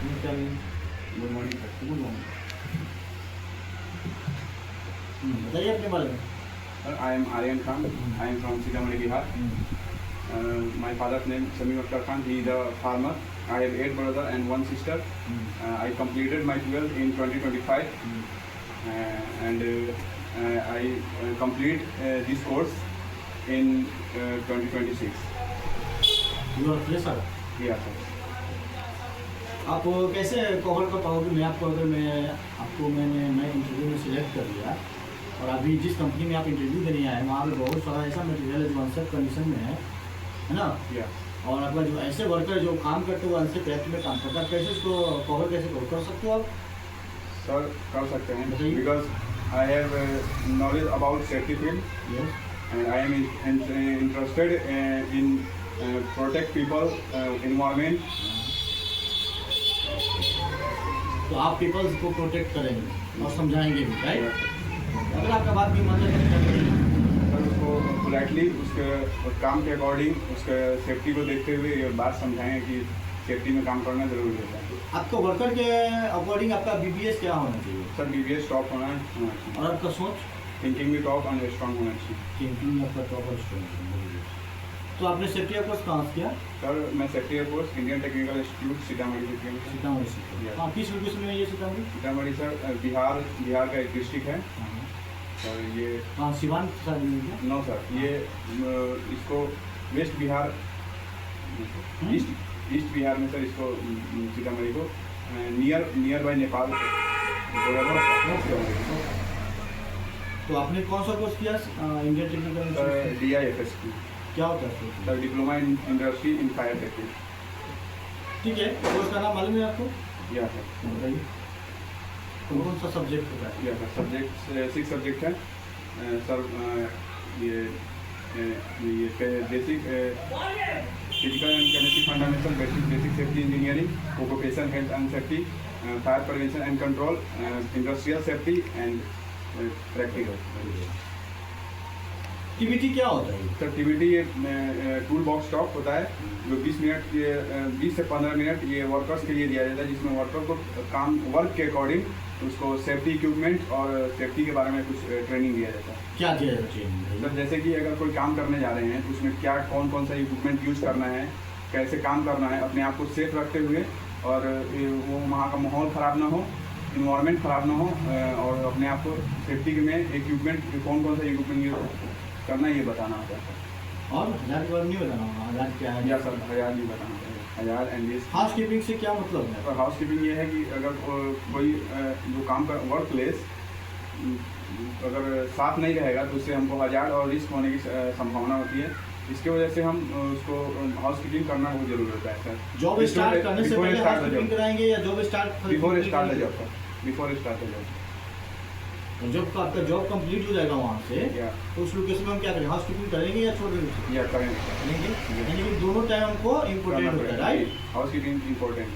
Good morning sir. Good morning. बताइए अपने बारे में। Sir, I am Aryan Khan. I am from Sitamarhi, Bihar. My father's name Samim Akhtar Khan. He is a farmer. I have 8 brothers and 1 sister. I completed my 12th in 2025, and I complete this course in 2026. You are fresher. Yeah, sir. आप कैसे cover कर पाओगे? मैं आपको अगर मैं interview में select कर लिया और अभी जिस कंपनी में आप इंटरव्यू देने आए हैं वहाँ पे बहुत सारा ऐसा मटेरियल है जो अनसेफ कंडीशन में है ना? Yeah. और आपका जो ऐसे वर्कर जो काम करते हो अनसेफ एक्ट में काम करता है, कैसे उसको कवर कर सकते हो आप? Sir, कर सकते हैं बताइए। because I have knowledge about safety field. Yes. And I am interested in protect people, environment. तो आप पीपल्स को प्रोटेक्ट करेंगे और समझाएंगे भी, राइट? अगर आपका बात भी मान लेते हैं सर उसको पोलाइटली उसके काम के अकॉर्डिंग उसके सेफ्टी को देखते हुए ये बात समझाएं कि सेफ्टी में काम करना जरूरी होता है। आपको वर्कर के अकॉर्डिंग आपका BBS क्या होना चाहिए? सर BBS टॉप होना चाहिए और आपका सोच थिंकिंग भी टॉप एंड स्ट्रॉन्ग होना चाहिए। थिंकिंग आपका टॉप और स्ट्रॉन्ग। तो आपने सेफ्टी कोर्स कहाँ से किया? सर मैं safety course Indian technical institute Sitamarhi से किया। सीतामढ़ी से। हाँ, किस लोकेशन में है ये सीतामढ़ी? सीतामढ़ी सर बिहार का एक डिस्ट्रिक्ट है। सर ये हाँ, सिवान साइड में है। नो सर ये इसको वेस्ट बिहार ईस्ट बिहार में सर इसको सीतामढ़ी को नियर बाय नेपाल। तो आपने कौन सा कोर्स किया इंडियन टेक्निकल? सर DIFS की। क्या होता है? Sir diploma in industry in fire safety. ठीक है, कोर्स का नाम मालूम है आपको? या सर बताइए कौन सा सब्जेक्ट होता है? या सर सब्जेक्ट 6 सब्जेक्ट है सर। ये basic physical and chemistry fundamental, basic safety engineering, occupation health and safety, fire prevention and control, industrial safety and practical. TBT क्या होता है? सर TBT ये टूल बॉक्स टॉक होता है जो 20 मिनट ये 20 से 15 मिनट ये वर्कर्स के लिए दिया जाता है, जिसमें वर्कर को वर्क के अकॉर्डिंग उसको सेफ्टी इक्विपमेंट और सेफ्टी के बारे में कुछ ट्रेनिंग दिया जाता है। क्या दिया जाता है ट्रेनिंग? सर जैसे कि अगर कोई काम करने जा रहे हैं तो उसमें क्या कौन कौन सा इक्विपमेंट यूज़ करना है, कैसे काम करना है, अपने आप को सेफ रखते हुए और वो वहाँ का माहौल ख़राब ना हो, इन्वायरमेंट ख़राब ना हो, और अपने आप को सेफ्टी में इक्विपमेंट कौन कौन सा इक्विपमेंट यूज करना ये बताना होता है। और 1000 के बारे में नहीं बताना होगा? 1000 क्या है? या सर 1000 नहीं बताना होता है। 1000 एंड ये हाउस कीपिंग से क्या मतलब है? और हाउस कीपिंग ये है कि अगर कोई जो काम का वर्क प्लेस अगर साफ नहीं रहेगा तो उससे हमको हजार्ड और रिस्क होने की संभावना होती है। इसके वजह से हम उसको हाउस कीपिंग करना बहुत जरूरी होता है सर। जॉब स्टार्ट करने से पहले हाउस कीपिंग कराएंगे या job start before start the job? Before start the job. जब आपका जॉब कंप्लीट हो जाएगा वहाँ से या तो उस लोकेशन में हम क्या करेंगे? हाउस कीपिंग करेंगे या छोड़ देंगे? या करेंगे। यानी कि दोनों टाइम हमको इम्पोर्टेंट होता है, राइट? House keeping important.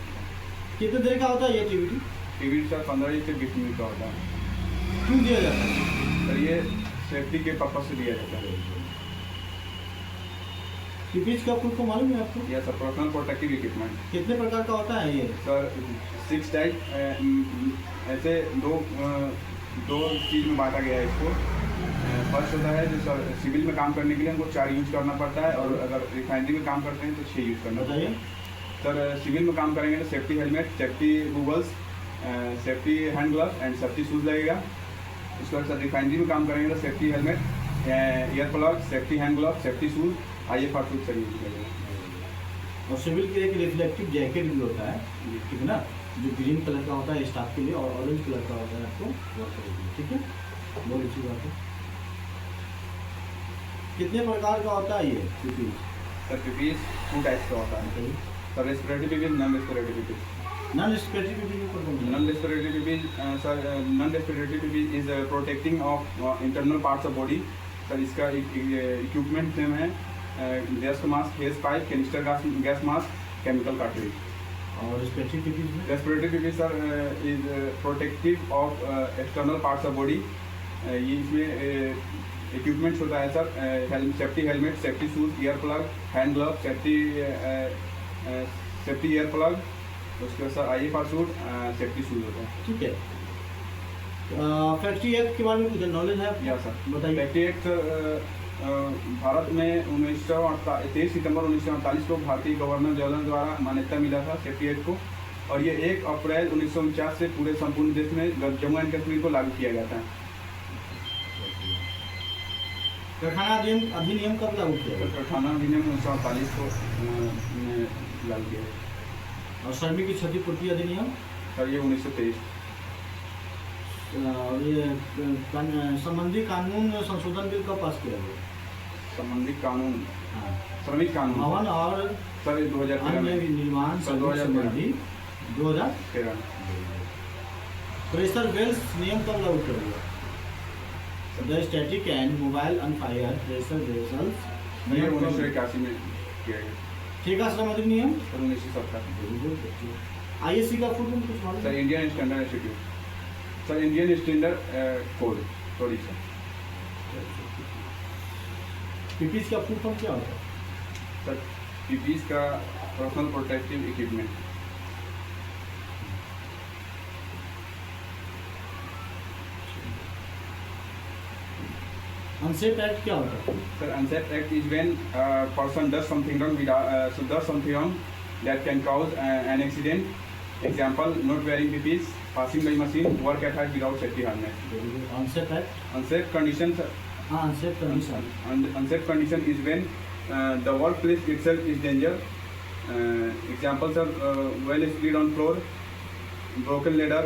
कितने देर का होता है ये TBT? TBT सर 15 से 20 मिनट का होता है। क्यों दिया जाता है? सर ये सेफ्टी के पर्पज से दिया जाता है। TBT का फुल फॉर्म मालूम है आपको? या सर पर्सनल प्रोटेक्टिव इक्विपमेंट। कितने प्रकार का होता है ये? सर 6 टाइप ऐसे दो चीज़ में बांटा गया है इसको। फर्स्ट होता है जो सर सिविल में काम करने के लिए हमको 4 यूज़ करना पड़ता है, और अगर रिफाइनरी में काम करते हैं तो 6 यूज़ करना पड़ता है। सर सिविल में काम करेंगे तो safety helmet, safety goggles, safety hand gloves and safety shoes लगेगा। उसके बाद सर रिफाइनरी में काम करेंगे तो safety helmet, ear plug, safety hand glove, safety shoes, IFR shoes sir use लगेगा। और सिविल के एक रिफ्लेक्टिव जैकेट भी होता है, ठीक है ना, जो ग्रीन कलर का होता है स्टाफ के लिए और ऑरेंज कलर का होता है आपको वर्क के लिए, ठीक है? बहुत अच्छी बात है। कितने प्रकार का होता है ये PPE? सर PPE 2 टाइप्स का होता है sir. Respiratory PPE, non respiratory PPE। Non respiratory PPE को कौन सा? Non respiratory PPE sir non respiratory PPE is protecting of internal parts of body. Sir इसका इक्विपमेंट नेम है gas mask, face pipe, canister gas mask, chemical cartridge. और respiratory PPE में? Respiratory PPE sir is protective of external parts of body. ये इसमें equipments होता है sir safety helmet, safety shoes, ear plug, hand glove, safety ear plug, उसके बाद sir IFR suit safety shoes होता है। ठीक है। फैक्ट्री एक्ट के बारे में कुछ नॉलेज है आपको? या सर बताइए। फैक्ट्री एक्ट भारत में 23 सितंबर 1948 को भारतीय गवर्नर जनरल द्वारा मान्यता मिला था सेफ्टी एक्ट को, और ये 1 अप्रैल 1949 से पूरे संपूर्ण देश में जम्मू एंड कश्मीर को लागू किया गया था। कारखाना अधिनियम कब लागू किया गया? कारखाना अधिनियम 1948 को लागू किया गया। और श्रमिक की क्षतिपूर्ति अधिनियम? सर ये 1923। और ये संबंधी कानून संशोधन बिल कब पास किया गया? संबंधित कानून हाँ। श्रमिक कानून भवन और सर 2013 अन्य में। निर्माण सर 2013 2013। प्रेशर वेल्स नियम कब लागू किया गया? The static and mobile unfired pressure vessels ये 1981 में किया गया। ठेका श्रम अधिनियम? सर 1970। ISC का फुल फॉर्म कुछ मालूम सर है? Indian standard institute. Sir Indian standard code sorry sir. PPEs का फुल फॉर्म क्या होता है? सर PPEs का personal protective equipment. Unsafe act क्या होता है? Sir unsafe act is when person does something wrong that can cause an accident. Example: not wearing PPEs, passing by machine, work at height without safety harness. Unsafe act? Unsafe conditions. हाँ, unsafe condition. Unsafe condition is when the workplace itself is danger. Examples are well spilled on floor, broken ladder,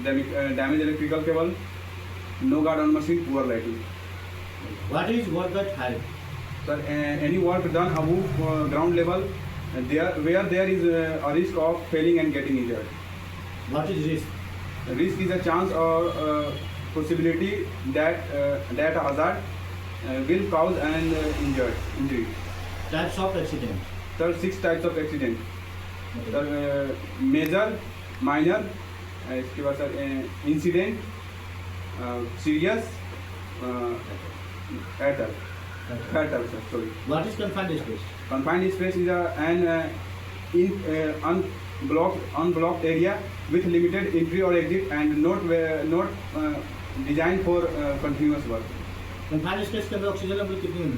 damaged electrical cable, no guard on machine, poor lighting. What is work at height? Sir, any work done above ground level, where there is a risk of failing and getting injured. What is risk? Risk is a chance or possibility that a hazard will cause an injury. Types of accident? Sir, 6 types of accident. Sir, major, minor, इसके बाद sir incident, serious, fatal, sir, sorry. What is confined space? Confined space is an unblocked area with limited entry or exit and not designed for continuous work. confined space के अंदर oxygen level कितनी होनी?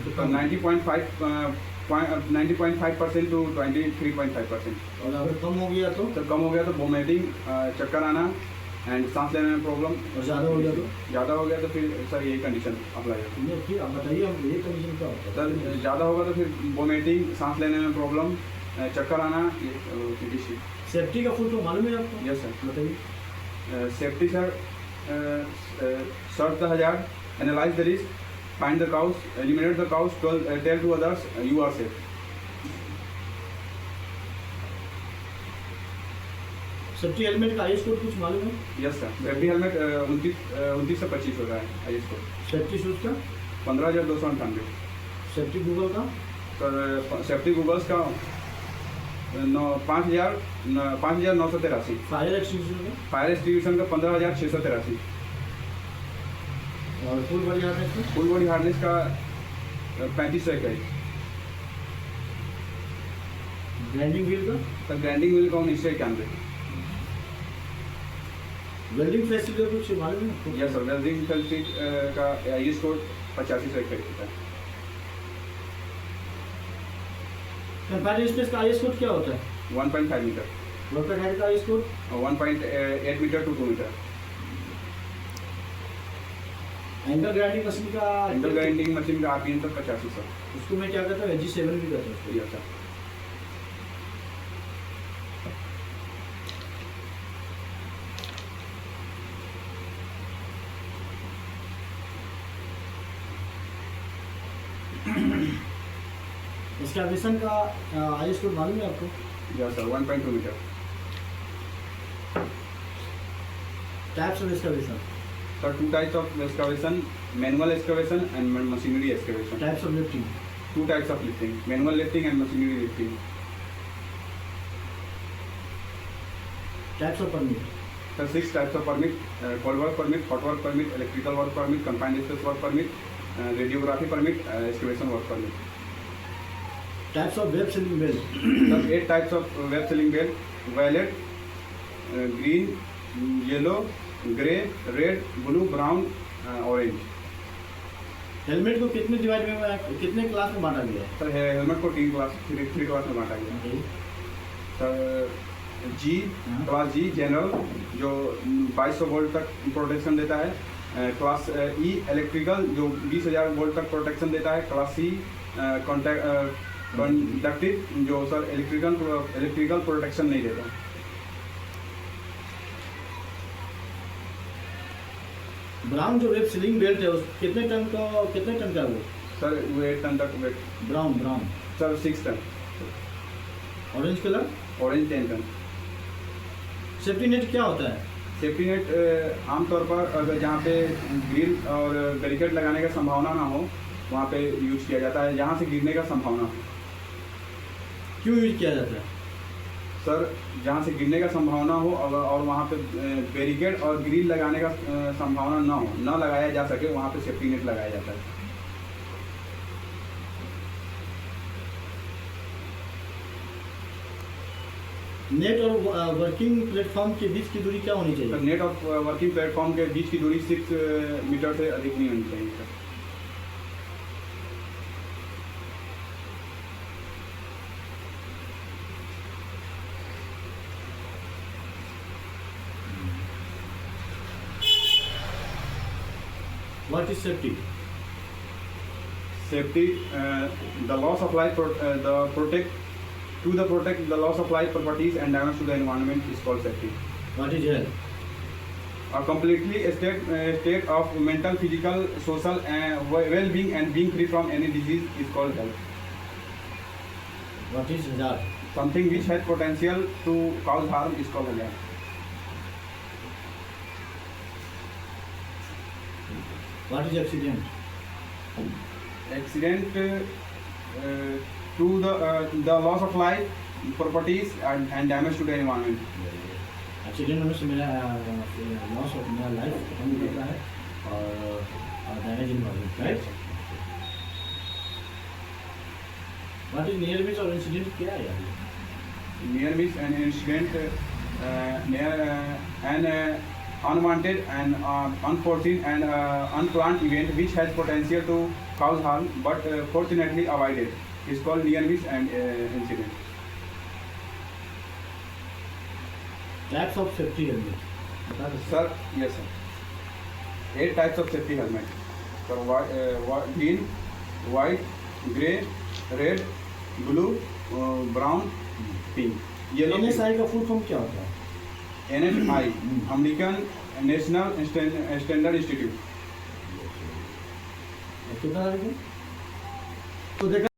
90.5% to 23.5%. और अगर कम हो गया तो? Sir कम हो गया तो वोमिटिंग, चक्कर आना एंड सांस लेने में प्रॉब्लम। और ज़्यादा हो गया तो? ज़्यादा हो गया तो फिर सर यही कंडीशन अप्लाई होती है। नहीं, फिर आप बताइए, हम ये कंडीशन क्या होता है? सर ज़्यादा होगा तो फिर वोमिटिंग, सांस लेने में प्रॉब्लम, चक्कर आना, ये सेफ्टी का फुल फॉर्म मालूम है आपको? Yes sir. बताइए। Safety sir search the hazard, analyse the risk, find the cause, eliminate the cause, tell to others you are safe. Safety helmet का आईएस कोड कुछ मालूम है? Yes sir. सेफ्टी हेलमेट 29 से 25 होता है आईएस कोड। सेफ्टी शूज का? 15,298। Safety Google का? Sir safety Google's का 5,983। फायर एक्सटिंग्विशर का? फायर एक्सटिंग्विशन का 15,683। और फुल बॉडी हार्नेस का? फुल बॉडी हार्नेस का 3,521। ग्राइंडिंग व्हील का? सर ग्राइंडिंग व्हील का 1991। वेल्डिंग फैसिलिटी का कुछ मालूम है? Yes sir. वेल्डिंग फैसिलिटी का आईएस कोड 8521 होता है। कंफाइंड स्पेस का आईएस कोड क्या होता है? 1.5 मीटर। वर्कर हेड का IS code? 1.8 metre to 2 metre. Angle grinding machine का? एंगल ग्राइंडिंग मशीन का RPM तक 85 सर। उसको मैं क्या कहता हूँ, AG7 भी कहता हूँ उसको। Yes sir. एक्सकैवेशन का आईएस कोड मालूम है आपको? Yes sir. 1.2 metre. Types of excavation? Sir 2 types of excavation, manual excavation and machinery excavation. Types of lifting? 2 types of lifting, manual lifting and machinery lifting. Types of permit? Sir 6 types of permit, cold work permit, hot work permit, electrical work permit, confined space work permit, radiography permit, excavation work permit. Types of web sling belt? Sir 8 types of web sling belt, violet, green, yellow, grey, red, blue, brown, orange. Helmet को कितने divide में, कितने class में बांटा गया है? Sir helmet को three class में बांटा गया है। सर जी, क्लास जी जनरल जो 2200 वोल्ट तक प्रोटेक्शन देता है। क्लास ई इलेक्ट्रिकल जो 20,000 वोल्ट तक प्रोटेक्शन देता है। क्लास सी कंडक्टिव जो सर इलेक्ट्रिकल प्रोटेक्शन नहीं देता। ब्राउन जो वेब सीलिंग बेल्ट है उस कितने टन का है वो? सर वो 8 टन तक weight. Brown sir 6 ton. Orange colour? Orange 10 ton. Safety net क्या होता है? सेफ्टी नेट आमतौर पर अगर जहाँ पे ग्रिल और बैरिकेड लगाने का संभावना ना हो वहाँ पे यूज किया जाता है, जहाँ से गिरने का संभावना हो। क्यों यूज किया जाता है? सर जहाँ से गिरने का संभावना हो और वहाँ पे बैरिकेड और ग्रिल लगाने का संभावना ना हो, ना लगाया जा सके, वहाँ पे सेफ्टी नेट लगाया जाता है। नेट और वर्किंग प्लेटफॉर्म के बीच की दूरी क्या होनी चाहिए? सर नेट और वर्किंग प्लेटफॉर्म के बीच की दूरी 6 मीटर से अधिक नहीं होनी चाहिए sir. What is safety? Safety, the loss of life, protect the loss of life, properties and damage to the environment is called safety. What is health? A completely state of mental, physical, social well-being and being free from any disease is called health. What is hazard? Something which has potential to cause harm is called hazard. What is accident? Accident to the loss of life, properties and damage to the environment. Accident होने से मेरा loss of मेरा life खत्म हो जाता है और damage involve, right? What is near miss और इंसिडेंट क्या है यार? Near miss an incident, an unwanted and unforeseen and unplanned event which has potential to cause harm but fortunately avoided is called near miss and incident. Types of safety helmet बता दो Sir, yes sir. 8 types of safety helmet. Sir, green, white, grey, red, blue, brown, pink. Yellow. NSI का full form क्या होता है? NSI, American National Standard Institute. कितना तो देखा